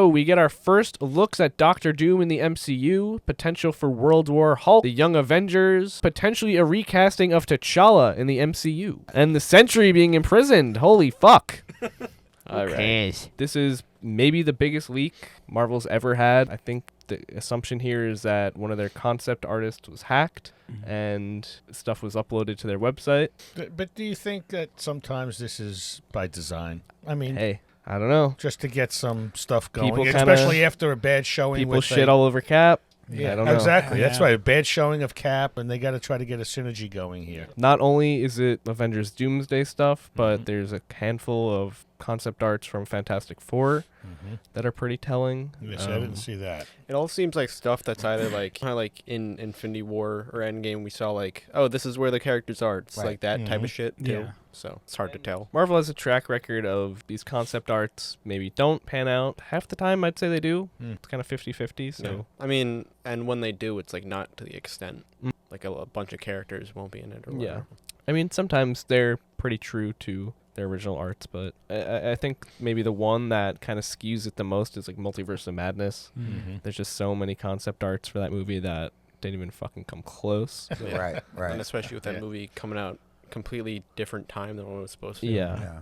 we get our first looks at Doctor Doom in the MCU, potential for World War Hulk, the Young Avengers, potentially a recasting of T'Challa in the MCU, and the Sentry being imprisoned. Holy fuck. All right. This is maybe the biggest leak Marvel's ever had. I think the assumption here is that one of their concept artists was hacked and stuff was uploaded to their website. But do you think that sometimes this is by design? I mean, Hey, I don't know. just to get some stuff going, People especially after a bad showing. People with shit all over Cap. Yeah, I don't know. exactly. Yeah. That's right. A bad showing of Cap, and they got to try to get a synergy going here. Not only is it Avengers Doomsday stuff, but there's a handful of concept arts from Fantastic Four that are pretty telling. Yes, I didn't see that. It all seems like stuff that's either like kind of like in Infinity War or Endgame, we saw like, oh, this is where the characters are. It's like that type of shit too. Yeah. So it's hard to tell. Marvel has a track record of these concept arts maybe don't pan out. Half the time, I'd say they do. It's kind of 50-50. So Yeah. I mean, and when they do, it's like not to the extent. Like a bunch of characters won't be in it or whatever. I mean, sometimes they're pretty true to their original arts, but I think maybe the one that kind of skews it the most is like Multiverse of Madness. There's just so many concept arts for that movie that didn't even fucking come close. Right. And especially with that movie coming out completely different time than what it was supposed to. Yeah.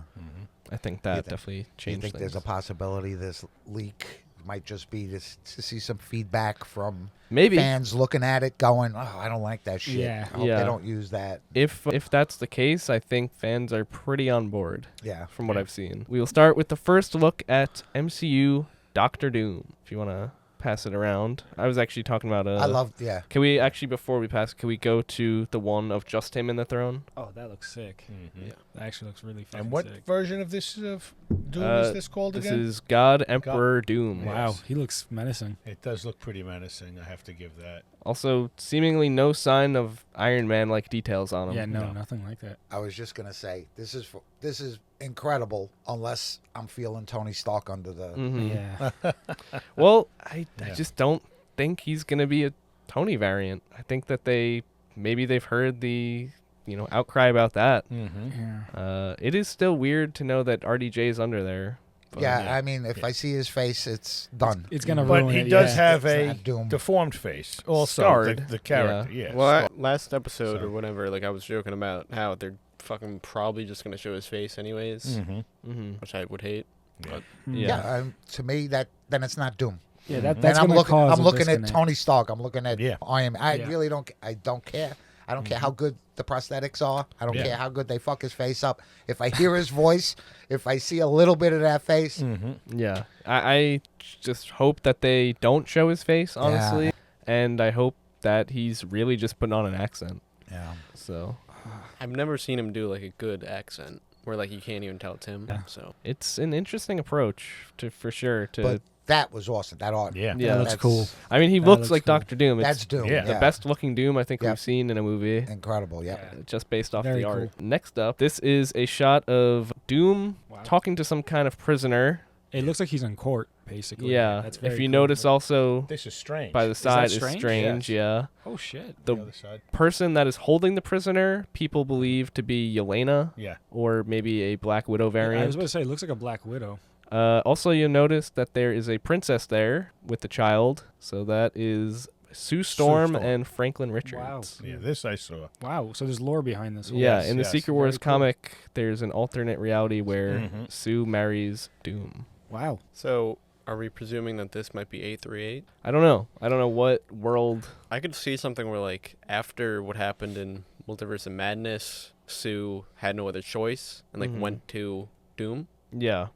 I think that definitely Do you changed think things. there's a possibility this leak might just be to see some feedback from Maybe. fans looking at it going, oh, I don't like that shit. Yeah. I hope Yeah. they don't use that. If that's the case, I think fans are pretty on board. Yeah. From what I've seen. We will start with the first look at MCU Doctor Doom. If you want to pass it around. I was actually talking about I love, Can we actually, before we pass, can we go to the one of just him in the throne? Oh, that looks sick. Yeah. That actually looks really fucking And what sick. version of this of Doom is this called This again? is God Emperor Doom. Wow, Yes. he looks menacing. It does look pretty menacing. I have to give that. Also, seemingly no sign of Iron Man-like details on him. Yeah, no, nothing like that. I was just going to say, this is incredible unless I'm feeling Tony Stark under the... Yeah. Well, I just don't think he's going to be a Tony variant. I think that they've heard the outcry about that. Yeah. It is still weird to know that RDJ is under there. But Yeah, I mean, if I see his face, it's done. It's gonna But ruin he it. does yeah. have It's a not Doom. deformed face. Also, Scarred. the character. Yeah. Well, last episode So- or whatever, like I was joking about how they're fucking probably just gonna show his face anyways, which I would hate. But Yeah. To me, then it's not Doom. Yeah, that's Then gonna cause I'm a looking at disconnect. Tony Stark. I'm looking at Iron Man. I Yeah. really don't care. I don't care how good the prosthetics are. I don't care how good they fuck his face up. If I hear his voice, if I see a little bit of that face, Yeah. I just hope that they don't show his face, honestly. And I hope that he's really just putting on an accent. yeah. So I've never seen him do like a good accent where like you can't even tell it's him. Yeah. So it's an interesting approach for sure. But that was awesome. That art. Yeah. Yeah, that looks that's cool. I mean, he That looks looks like cool. Dr. Doom. That's Doom. Yeah. The best looking Doom I think Yep. we've seen in a movie. Incredible. Yeah. Just based off Very the art. cool. Next up, this is a shot of Doom talking to some kind of prisoner. It looks like he's in court, basically. Yeah. That's If very you cool. notice also This is strange. by the that side is strange? strange. Yes. Yeah. Oh shit. The other side. person that is holding the prisoner, people believe to be Yelena Yeah. or maybe a Black Widow I was variant. about to say, it looks like a Black Widow. Also, you'll notice that there is a princess there with the child. So that is Sue Storm Storm. and Franklin Richards. Wow. Yeah, this I saw. Wow. So there's lore behind this. whole- Yeah, Yes, in the yes. Secret Wars Very cool. comic, there's an alternate reality where Mhm. Sue marries Doom. Wow. So are we presuming that this might be 838? I don't know. I don't know what world. I could see something where like after what happened in Multiverse of Madness, Sue had no other choice and like went to Doom. Yeah.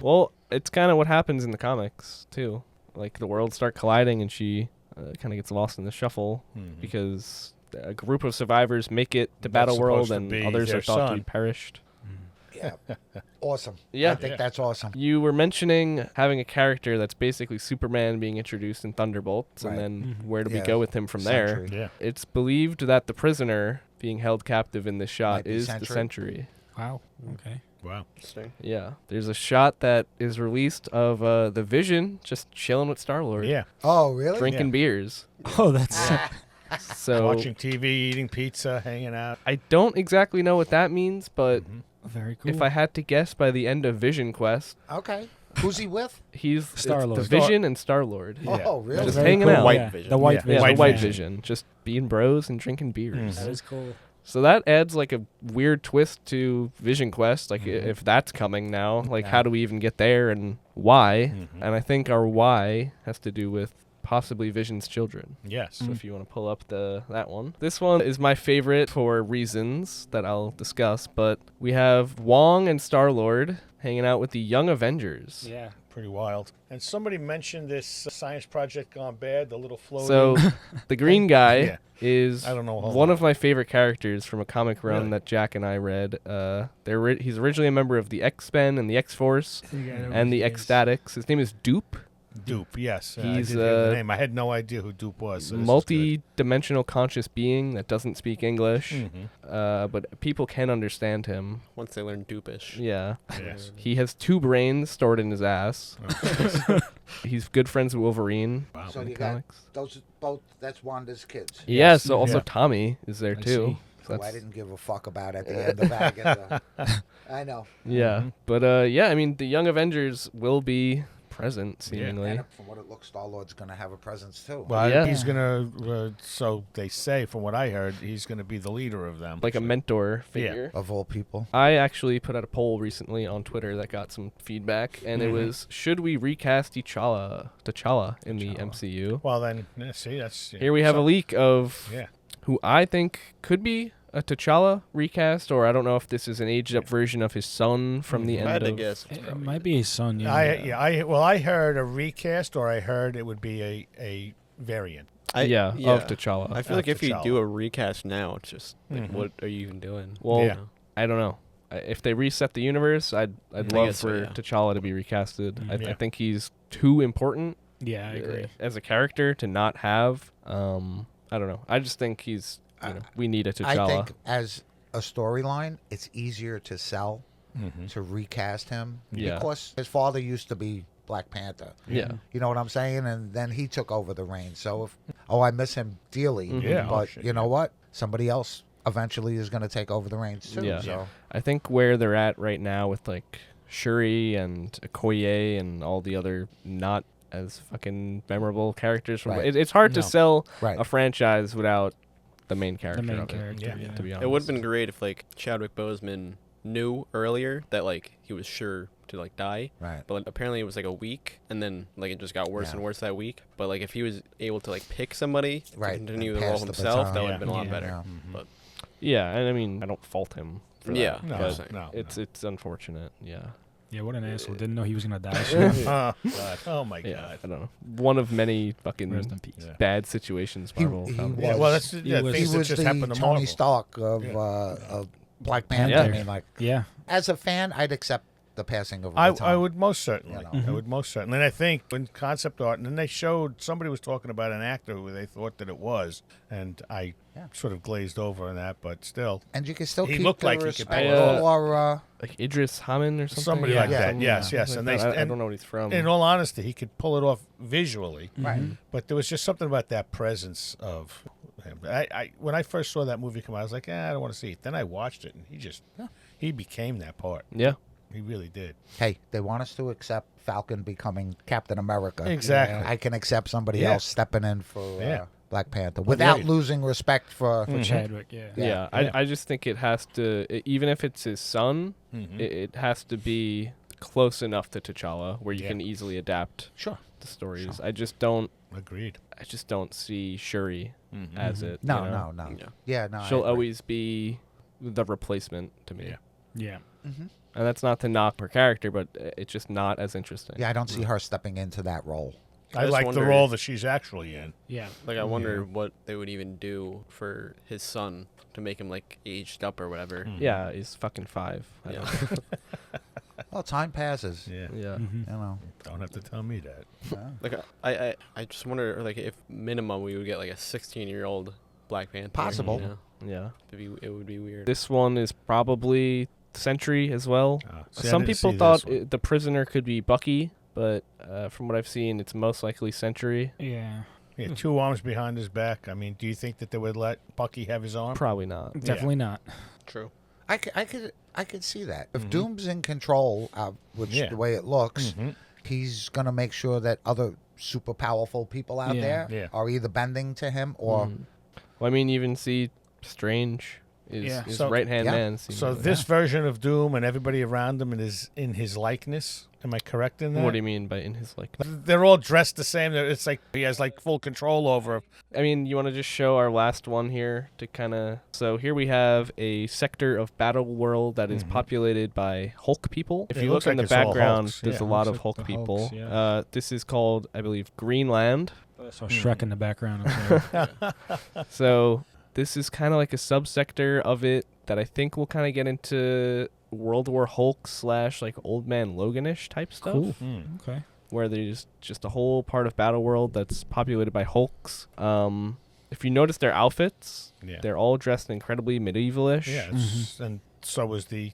Well, it's kind of what happens in the comics, too. Like, the worlds start colliding and she kind of gets lost in the shuffle because a group of survivors make it to That's Battle World supposed to and be others their are thought to son. be perished. Yeah. Awesome. Yeah. I think that's awesome. You were mentioning having a character that's basically Superman being introduced in Thunderbolts, and Right. then where do we Yeah. go with him from there? Sentry. Yeah. It's believed that the prisoner being held captive in this shot Might be is the Sentry. Sentry. Wow. Okay. Wow. Interesting. Yeah. There's a shot that is released of the Vision just chilling with Star-Lord. Yeah. Oh, really? Drinking beers. Oh, that's So Watching TV, eating pizza, hanging out. I don't exactly know what that means, but very cool. if I had to guess by the end of Vision Quest, Okay. Who's he with? He's Star-Lord. the Vision and Star-Lord. Yeah. Oh, really? Just Very hanging cool. out. White Yeah, Vision. The white Yeah. vision. Yeah, White the White Vision. Vision. Just being bros and drinking beers. That is cool. So that adds like a weird twist to Vision Quest. Like Mhm. if that's coming now, like Yeah. how do we even get there and why? Mhm. And I think our why has to do with possibly Vision's children. Yes. So if you want to pull up that one. This one is my favorite for reasons that I'll discuss, but we have Wong and Star-Lord hanging out with the Young Avengers. Yeah. Pretty wild. And somebody mentioned this science project gone bad, the little floating. So the green guy Yeah. is I don't know a whole one lot. of my favorite characters from a comic run Really? that Jack and I read. He's originally a member of the X-Men and the X-Force and the Ecstatics. His name is Dupe. Dupe, yes. He's, I did hear the name. I had no idea who Dupe was. So this is good. Multi-dimensional conscious being that doesn't speak English, Mhm. but people can understand him. Once they learn dupish. Yeah. Yes. He has 2 brains stored in his ass. He's good friends with Wolverine. Wow. So in you the got comics. those both. That's Wanda's kids. Yeah, so also Yeah. Tommy is there I too. see. So Who I that's- didn't give a fuck about at the end of Agatha. I know. yeah, Mhm. but yeah, I mean the Young Avengers will be present seemingly. And from what it looks, Star-Lord's going to have a presence too. Well, Yeah. he's gonna. So they say, from what I heard, he's gonna be the leader of them. Like a So- mentor Yeah. figure. Of all people. I actually put out a poll recently on Twitter that got some feedback, and it Mhm. was, should we recast T'Challa in the T'Challa. MCU? Well, then, see, that's. Here we have a leak of Yeah. who I think could be a T'Challa recast, or I don't know if this is an aged-up version of his son from the Mhm. I had end to of... guess. It might be his son. Yeah. I heard a recast, or I heard it would be a variant. of T'Challa. I feel Of like if you T'Challa. do a recast now, it's just like, Mhm. what are you even doing? Well, Yeah. I don't know. If they reset the universe, I'd I love guess so, for yeah. T'Challa to be recasted. I Yeah. think he's too important Yeah, I agree. as a character to not have. I don't know. I just think he's. We need a T'Challa. I think as a storyline, it's easier to sell Mm-hmm. to recast him Yeah. because his father used to be Black Panther. Yeah. You know what I'm saying? And then he took over the reins. So I miss him dearly. Mhm. Yeah, But shit, you know yeah. what? Somebody else eventually is going to take over the reins too. Yeah. So I think where they're at right now with like Shuri and Okoye and all the other not as fucking memorable characters from Right. it's hard to No. sell right. a franchise without the main character. The main of it, character. Yeah. Yeah. to be honest. It would have been great if like Chadwick Boseman knew earlier that like he was sure to like die, Right. but apparently it was like a week, and then like it just got worse Yeah. and worse that week. But like if he was able to like pick somebody Right, to continue and the role pass the himself, baton. that would Yeah. have been a lot Yeah. better. Yeah. But Yeah, and I mean I don't fault him for yeah, that. No, but no, it's unfortunate. Yeah. Yeah, what an asshole. Didn't know he was going to die. Oh, God. Oh, my Yeah. God. I don't know. One of many fucking Rest in peace. Yeah. bad situations He- Marvel he found. was- Yeah, well, that's yeah, was- things He that was just the happened to Tony Marvel. Stark Yeah. of Black Panther. Yeah. I mean, like, Yeah. as a fan, I'd accept the passing of the I baton. would most certainly. You know. I would most certainly. And I think in concept art, and then they showed somebody was talking about an actor who they thought that it was, and I Yeah. sort of glazed over on that, but still, And you can still He keep looked the like he could respect pull it for like Idris Hammond or something. somebody Yeah. like that. Yeah. Yes, yes. And they, I and don't know what he's from. in all honesty, he could pull it off visually, right. but there was just something about that presence of him. When I first saw that movie come out, I was like, I don't want to see it. Then I watched it, and he became that part. Yeah. He really did. Hey, they want us to accept Falcon becoming Captain America. Exactly. I can accept somebody Yeah. else stepping in for Yeah. Black Panther without Yeah. losing respect for. For Chadwick, yeah. Yeah. Yeah, Yeah. I just think it has to, even if it's his son, Mhm. it has to be close enough to T'Challa where you Yeah. can easily adapt Sure. the stories. Sure. I just don't Agreed. see Shuri Mhm. as it. No, you know? no, no. Yeah. Yeah, no. She'll always be the replacement to me. Yeah. Yeah. hmm And that's not to knock her character, but it's just not as interesting. Yeah, I don't see her stepping into that role. I I just like the wonder- role that she's actually in. Yeah. Like I wonder what they would even do for his son to make him like aged up or whatever. Yeah, he's fucking 5. I Yeah. don't Well, time passes. Yeah. yeah. Mhm. You know. Don't have to tell me that. Yeah. Like I just wonder like if minimum we would get like a 16-year-old Black Panther. Possible. You know? Yeah. It would be weird. This one is probably Sentry as well. See, I Some didn't people see thought this one. the prisoner could be Bucky, but from what I've seen, it's most likely Sentry. Yeah. Yeah, 2 arms behind his back. I mean, do you think that they would let Bucky have his arm? Probably not. Definitely not. True. I could see that. If Doom's in control, which the way it looks, he's gonna make sure that other super powerful people out there are either bending to him or. Well, I mean, you even see Strange is right-hand man. So this version of Doom and everybody around him is in his likeness. Am I correct in that? What do you mean by in his likeness? They're all dressed the same. It's like he has like full control over. I mean, you want to just show our last one here to kind of... So here we have a sector of Battle World that is populated by Hulk people. If you look in the background, there's a lot of Hulk people. Hulks, This is called, I believe, Greenland. So Shrek in the background. So this is kind of like a subsector of it that I think will kind of get into World War Hulk / like Old Man Logan-ish type stuff. Cool. Okay. Where there's just a whole part of Battle World that's populated by Hulks. If you notice their outfits, they're all dressed incredibly medieval-ish. Yeah, and so is the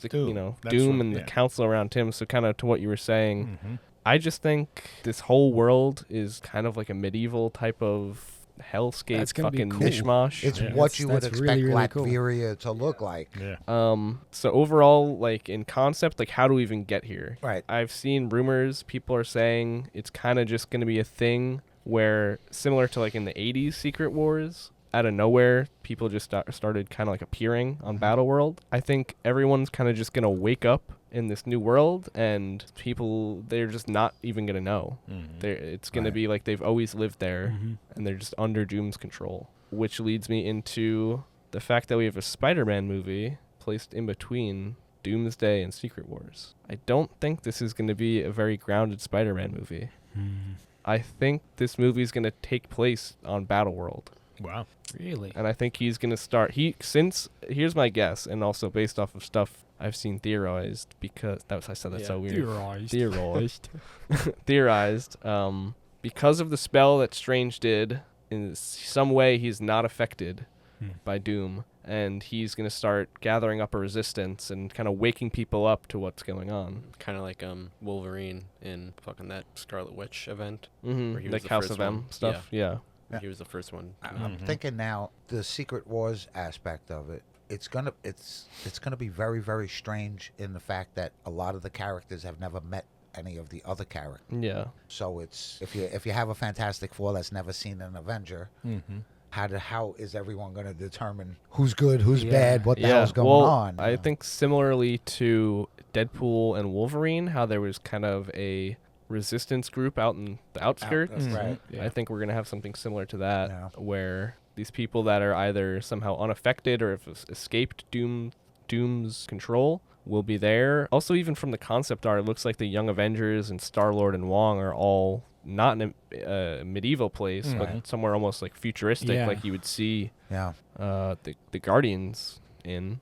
Doom. Doom and the council around him. So kind of to what you were saying, I just think this whole world is kind of like a medieval type of hellscape fucking mishmash. It's what you would expect really Latveria to look like. So overall, like in concept, like how do we even get here? Right. I've seen rumors, people are saying it's kind of just going to be a thing where, similar to like in the 80s Secret Wars, out of nowhere, people just started kind of like appearing on Battle World. I think everyone's kind of just going to wake up in this new world, and people, they're just not even going to know. It's going to be like they've always lived there, and they're just under Doom's control. Which leads me into the fact that we have a Spider-Man movie placed in between Doomsday and Secret Wars. I don't think this is going to be a very grounded Spider-Man movie. I think this movie is going to take place on Battle World. Wow. Really? And I think he's going to start... Here's my guess, and also based off of stuff I've seen theorized, because... I said that so weird. Theorized. Because of the spell that Strange did, in some way he's not affected by Doom, and he's going to start gathering up a resistance and kind of waking people up to what's going on. Kind of like Wolverine in fucking that Scarlet Witch event. Where he was like the House first of M one. stuff, yeah. He was the first one. I'm thinking now the Secret Wars aspect of it. It's gonna be very, very strange in the fact that a lot of the characters have never met any of the other characters. Yeah. So it's if you have a Fantastic Four that's never seen an Avenger, how is everyone going to determine who's good, who's bad, what the hell's going on? I think similarly to Deadpool and Wolverine, how there was kind of a resistance group out in the outskirts. Right. Yeah. I think we're going to have something similar to that, where these people that are either somehow unaffected or have escaped Doom's control will be there. Also, even from the concept art, it looks like the Young Avengers and Star-Lord and Wong are all not in a medieval place, but somewhere almost like futuristic, like you would see the Guardians in.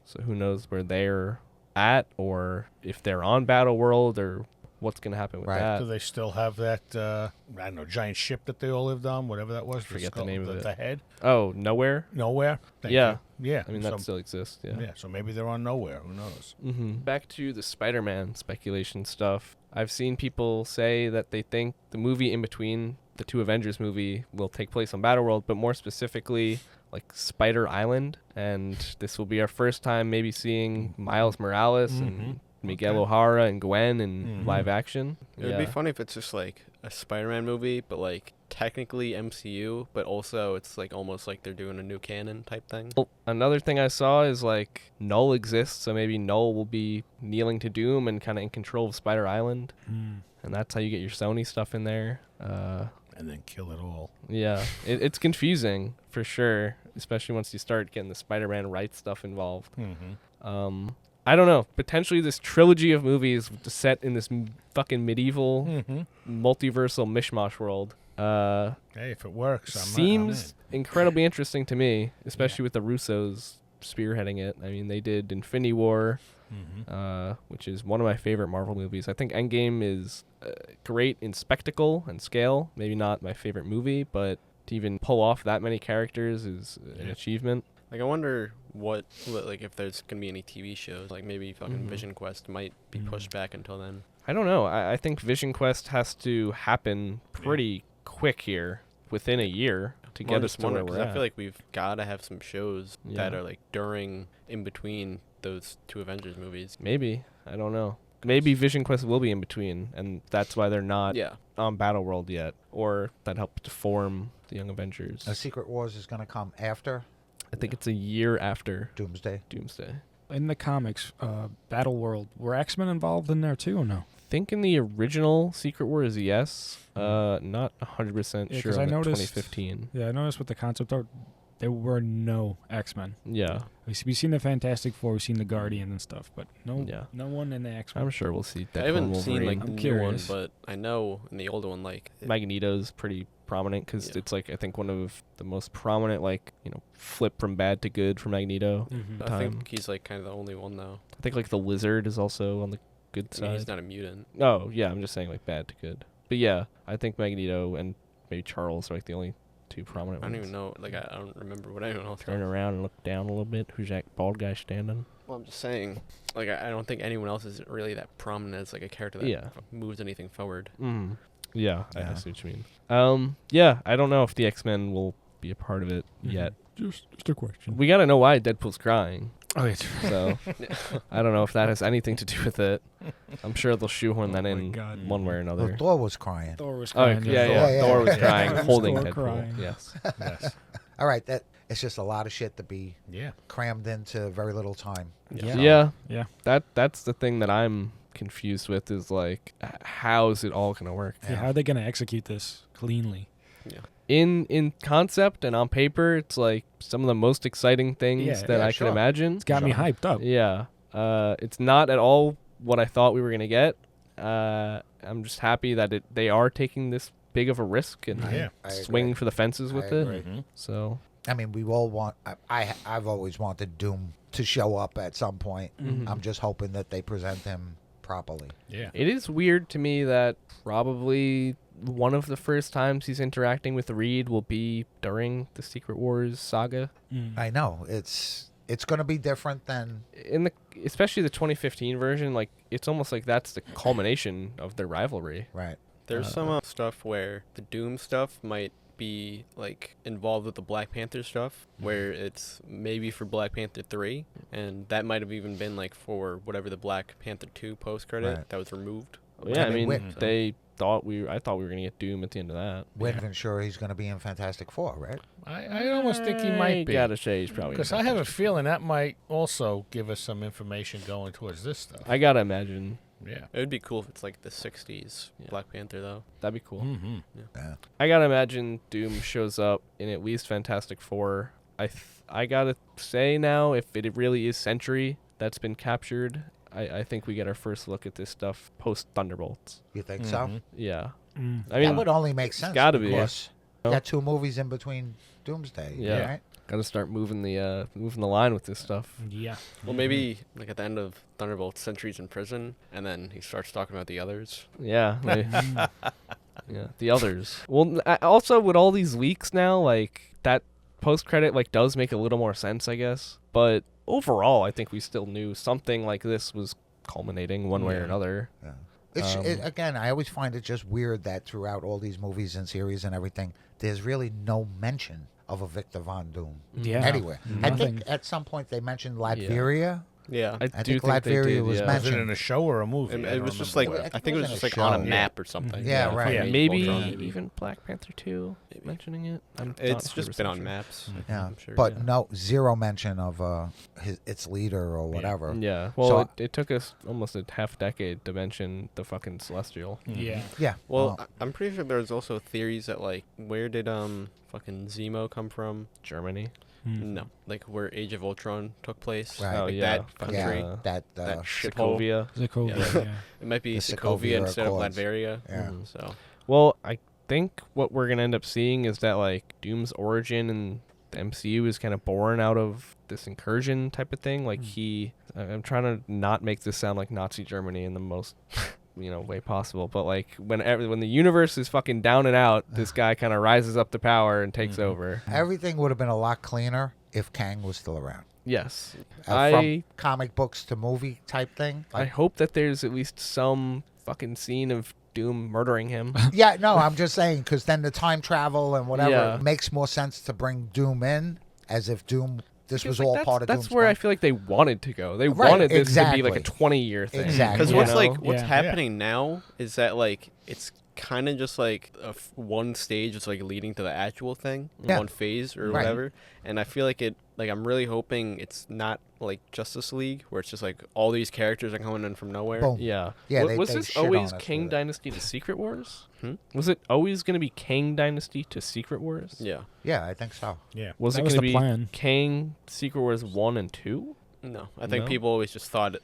So who knows where they're at, or if they're on Battle World, or what's going to happen with that. Do they still have that, I don't know, giant ship that they all lived on, whatever that was? Forget the name of it. The head? Oh, Nowhere? Nowhere? Yeah. Yeah. I mean, that still exists, Yeah, so maybe they're on Nowhere. Who knows? Back to the Spider-Man speculation stuff. I've seen people say that they think the movie in between the two Avengers movie will take place on Battleworld, but more specifically like Spider Island, and this will be our first time maybe seeing Miles Morales and Miguel O'Hara and Gwen in live action. It would be funny if it's just like a Spider-Man movie, but like technically MCU, but also it's like almost like they're doing a new canon type thing. Well, another thing I saw is like Null exists, so maybe Null will be kneeling to Doom and kind of in control of Spider Island, and that's how you get your Sony stuff in there. And then kill it all. Yeah, it's confusing for sure, especially once you start getting the Spider-Man rights stuff involved. I don't know. Potentially this trilogy of movies set in this fucking medieval multiversal mishmash world. Hey, if it works, seems incredibly interesting to me, especially with the Russos spearheading it. I mean, they did Infinity War, which is one of my favorite Marvel movies. I think Endgame is great in spectacle and scale. Maybe not my favorite movie, but to even pull off that many characters is an achievement. Like, I wonder like if there's gonna be any TV shows. Like maybe fucking Vision Quest might be pushed back until then. I don't know. I think Vision Quest has to happen pretty quick here, within a year, to Well, I'm get us just to where wondering, we're 'cause at. I feel like we've got to have some shows that Yeah. are like in between those two Avengers movies. Maybe. I don't know. Maybe Vision Quest will be in between, and that's why they're not Yeah. on Battle World yet, or that helped to form the Young Avengers. Secret Wars is going to come after I think it's a year after Doomsday. Doomsday. In the comics, Battle World, were X-Men involved in there too or no? I think in the original Secret Wars, yes. Not 100% Yeah, sure 'cause on I the noticed- 2015. Yeah, I noticed with the concept art, there were no X-Men. Yeah. We've seen the Fantastic Four, we've seen the Guardian and stuff, but no one in the X-Men. I'm sure we'll see Deadpool I haven't and seen Wolverine. like the I'm new one, curious. but I know in the older one, like Magneto's pretty prominent because Yeah. it's like I think one of the most prominent flip from bad to good for Magneto. Mhm. I time. think he's like kind of the only one though. I think like the Lizard is also on the good I mean, side. he's not a mutant. Oh yeah, I'm just saying like bad to good. But yeah, I think Magneto and maybe Charles are like the only two prominent I don't ones. even know. Like I don't remember what anyone else. Turn around and look down a little bit. Who's that bald guy standing? Well, I'm just saying. Like I don't think anyone else is really that prominent as like a character that Yeah. moves anything forward. Mm. Yeah, Yeah. I see what you mean. Yeah, I don't know if the X-Men will be a part of it Mhm. yet. Just a question. We gotta know why Deadpool's crying. Oh, yeah. So I don't know if that has anything to do with it. I'm sure they'll shoehorn Oh that my in God. one way or Well, another. Thor was crying. Thor was Oh crying. yeah, Yeah. Thor was Yeah. crying, Yeah. holding Thor Deadpool. crying. Yes. Yes. All right, that it's just a lot of shit to be Yeah. crammed into very little time. Yeah. Yeah. Yeah. That's the thing that I'm confused with is like how is it all gonna work? Yeah, how are they going to execute this cleanly? In concept and on paper, it's like some of the most exciting things Yeah, that yeah, I sure. can imagine. It's got me hyped up. Yeah. It's not at all what I thought we were gonna get. I'm just happy that they are taking this big of a risk and Yeah. I agree. swinging for the fences with I it. agree. Mhm. So I mean, we all want. I've always wanted Doom to show up at some point. Mhm. I'm just hoping that they present him properly. Yeah. it is weird to me that probably one of the first times he's interacting with Reed will be during the Secret Wars saga. Mm. I know it's going to be different than Especially the 2015 version, like it's almost like that's the culmination of their rivalry. right. There's some stuff where the Doom stuff might be like involved with the Black Panther stuff, where it's maybe for Black Panther 3, and that might have even been like for whatever the Black Panther 2 post credit Right. that was removed. Yeah, I I mean, mean, Wit- I thought we were gonna get Doom at the end of that. We're not even sure he's going to be in Fantastic Four, right? I almost think he might be. Gotta say he's probably Because I have a feeling that might also give us some information going towards this stuff. I gotta imagine Yeah. It would be cool if it's like the 60s Yeah. Black Panther though. that'd be cool. Mm-hmm. Yeah. I gotta imagine Doom shows up in at least Fantastic Four. I gotta say now, if it really is Sentry that's been captured, I think we get our first look at this stuff post Thunderbolts. You think Mhm. so? Yeah, Mm. I mean, That would only make sense. gotta be. because Yeah. you got 2 movies in between Doomsday. Yeah. Right? gotta start moving the line with this stuff. Yeah. Well, maybe like at the end of Thunderbolt, Sentry's in prison, and then he starts talking about the others. Yeah, yeah, the others. Well, also with all these leaks now, like that post credit like does make a little more sense, I guess. But overall, I think we still knew something like this was culminating one way or Yeah. another. Yeah. Again, I always find it just weird that throughout all these movies and series and everything, there's really no mention of a Victor Von Doom Yeah. anywhere. I Nothing. think at some point they mentioned Latveria. Yeah. I I do think think they Latveria did. was yeah. Was it mentioned. in a show or a movie? And I it don't was just remember like what. I think it was in just a like on a show. map or something. Yeah, right. Yeah. Maybe Voltron. even Black Panther 2 Maybe. mentioning it. I'm not It's just been 100% on sure. maps. Yeah, I'm sure. but yeah. no, zero mention of its leader or whatever. Yeah. Well, So- it took us almost a half decade to mention the fucking Celestial. Yeah. Yeah. Well, I'm pretty sure there's also theories that like where did fucking Zemo come from? Germany. Mm. No, like where Age of Ultron took place. Right. Oh, Like yeah. that fucking, country. that that shithole. Sokovia. Sokovia, Yeah. yeah. It might be The Sokovia Sokovia instead Accords. of Latveria. Yeah. Mhm. So Well, I think what we're gonna end up seeing is that like Doom's origin in the MCU is kind of born out of this incursion type of thing. Like I'm trying to not make this sound like Nazi Germany in the most way possible, but like when the universe is fucking down and out, this guy kind of rises up to power and takes over. Everything would have been a lot cleaner if Kang was still around. Yes, From comic books to movie type thing. I hope that there's at least some fucking scene of Doom murdering him. Yeah, no, I'm just saying because then the time travel and whatever Yeah. makes more sense to bring Doom in as if Doom. This was all part of Doom's That's where plan. I feel like they wanted to go. They Right, wanted this exactly. to be like a 20-year thing. Exactly. Because you what's know? like what's Yeah. happening now is that like it's kind of just like one stage is like leading to the actual thing, Yeah. one phase or Right. whatever. And I feel like I'm really hoping it's not like Justice League where it's just like all these characters are coming in from nowhere. Boom. Yeah. Yeah, Was they this shit always on us Kang with it. Dynasty to Secret Wars? Hmm? Was it always going to be Kang Dynasty to Secret Wars? Yeah. Yeah, I think so. Yeah. Was That it was going to the be plan. Kang Secret Wars 1 and 2? No, I think No? people always just thought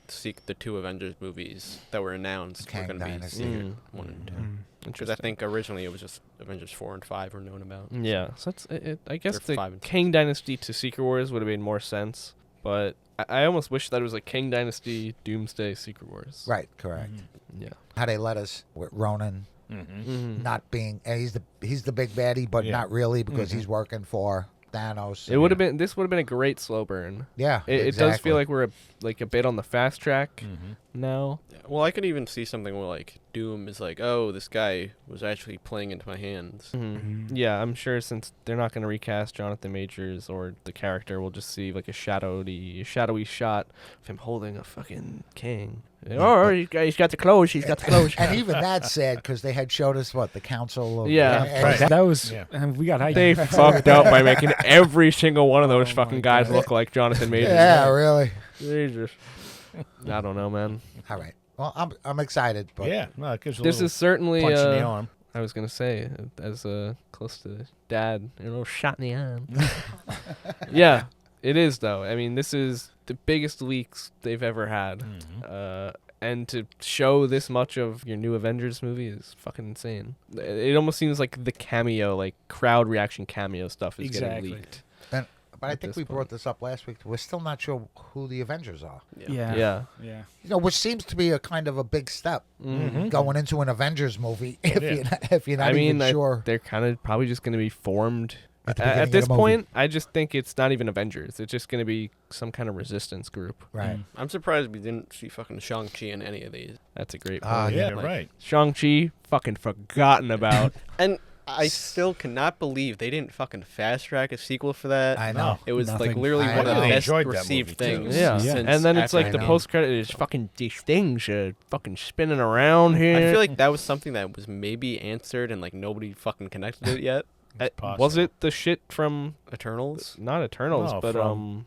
the two Avengers movies that were announced Kang were going to be Dynasty. Secret 1 and 2. Because I Interesting. think originally it was just Avengers 4 and 5 were known about. Yeah, so that's I guess Or the 5 and 6. Kang Dynasty to Secret Wars would have made more sense, but I almost wish that it was like Kang Dynasty, Doomsday, Secret Wars. Right, correct. Yeah. How they let us with Ronan Mm-hmm. not being he's the big baddie, but Yeah. not really because he's working for Thanos. It would have been. This would have been a great slow burn. Yeah, It does exactly. feel like we're a bit on the fast track now. Yeah. Well, I could even see something where like Doom is like, oh, this guy was actually playing into my hands. Yeah, I'm sure since they're not going to recast Jonathan Majors or the character, we'll just see like a shadowy shot of him holding a fucking king. Oh, he's got the clothes. He's got the clothes. And even that's sad because they had showed us the council of Yeah. Right. That was Yeah. we got hyped. They fucked up by making every single one of those Oh fucking my guys God. look like Jonathan Majors. Yeah, really. Jesus. I don't know, man. All right. Well, I'm excited, but Yeah. No, it gives a This little is certainly punch in the arm. I was gonna say, as close to dad, a little shot in the arm. Yeah, it is though. I mean, this is the biggest leaks they've ever had, and to show this much of your new Avengers movie is fucking insane. It almost seems like the cameo, like crowd reaction cameo stuff is Exactly. getting leaked. but I at think this we point. brought this up last week. We're still not sure who the Avengers are. Yeah. Yeah. You know, which seems to be a kind of a big step going into an Avengers movie if you're not I mean, even sure. they're kind of probably just going to be formed. At the beginning At of this the movie. point, I just think it's not even Avengers. It's just going to be some kind of resistance group. Right. I'm surprised we didn't see fucking Shang-Chi in any of these. That's a great Ah, point. Yeah, like- right. Shang-Chi, fucking forgotten about. And I still cannot believe they didn't fucking fast track a sequel for that. I know. It was like Nothing. literally I one of the really best enjoyed that received movie, too. things. Yeah. since And then it's after like the I know. post-credit is fucking these things fucking spinning around here. I feel like that was something that was maybe answered and like nobody fucking connected it yet. Was possible. it the shit from Eternals. not Eternals, No, but from,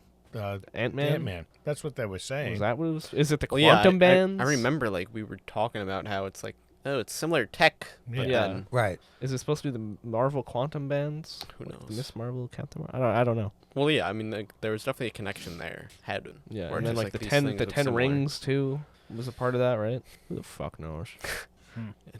Ant-Man? Ant-Man. That's what they were saying. Was that what it was? Is it the Well, yeah, quantum bands? I remember like we were talking about how it's like, oh, it's similar tech, but Yeah. then Right. Is it supposed to be the Marvel quantum bands? who The knows? Miss Marvel, Captain Marvel? I don't know. Well, yeah, I mean, like, there was definitely a connection there. Had been. Yeah, Or and then just, like the these 10 things the look 10 similar. rings too was a part of that, right? Who the fuck knows?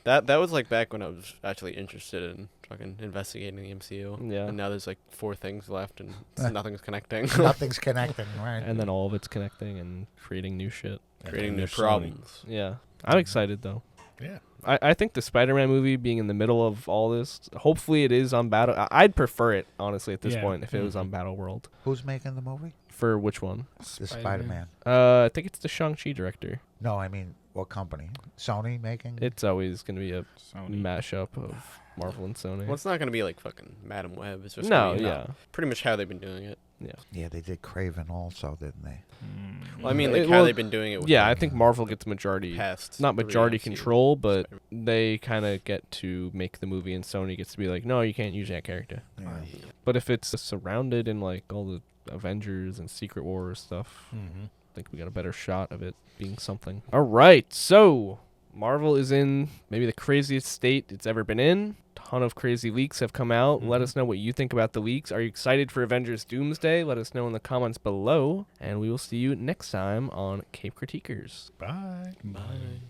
That was like back when I was actually interested in fucking investigating the MCU. Yeah. And now there's like 4 things left and nothing's connecting. Nothing's connecting, right? And then all of it's connecting and creating new shit. Creating And new there's Sony. problems. Yeah. I'm excited though. Yeah. I think the Spider-Man movie being in the middle of all this, hopefully it is on Battle. I'd prefer it, honestly, at this Yeah. point, if it was on Battle World. Who's making the movie? For which one? The Spider-Man. Spider-Man. I think it's the Shang-Chi director. No, I mean, what company? Sony making? It's always going to be a Sony. mashup of Marvel and Sony. Well, it's not going to be like fucking Madam Web. It's just No, gonna be yeah. pretty much how they've been doing it. Yeah, they did Craven also, didn't they? Well, I mean, like how Well, they've been doing it with Yeah, the I think Marvel gets majority, past. not three majority MCU control, but Spider-Man. they kind of get to make the movie, and Sony gets to be like, no, you can't use that character. Yeah. But if it's surrounded in like all the Avengers and Secret Wars stuff, Mm-hmm. I think we got a better shot of it being something. All right, so Marvel is in maybe the craziest state it's ever been in. Ton of crazy leaks have come out. Let us know what you think about the leaks. Are you excited for Avengers Doomsday? Let us know in the comments below. And we will see you next time on Cape Critiquers. Bye. Bye.